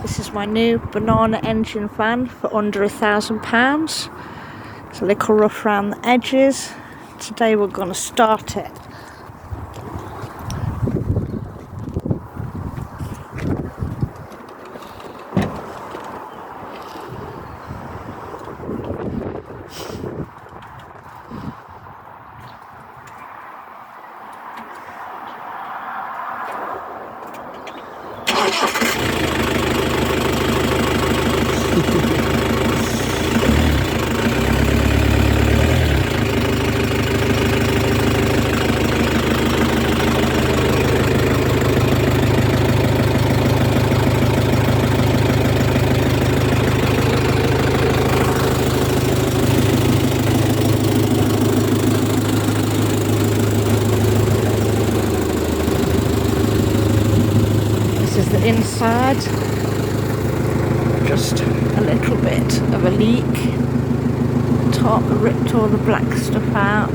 This is my new banana engine van for under £1,000. It's a little rough around the edges. Today we're going to start it. This is the inside, just a little bit of a leak. Top ripped all the black stuff out.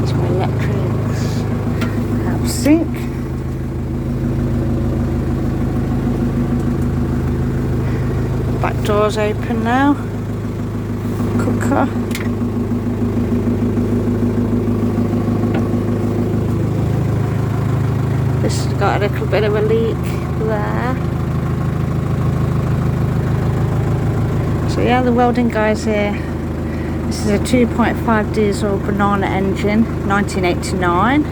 That's my electrics. Have sink. Back door's open now. Cooker. This has got a little bit of a leak there. So yeah, the welding guys here. This is a 2.5 diesel banana engine, 1989.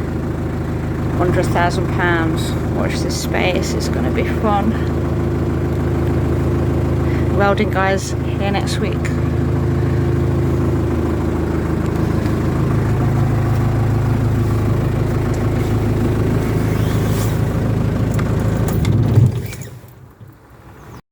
Under £1,000. Watch this space, it's going to be fun. Welding guys here next week.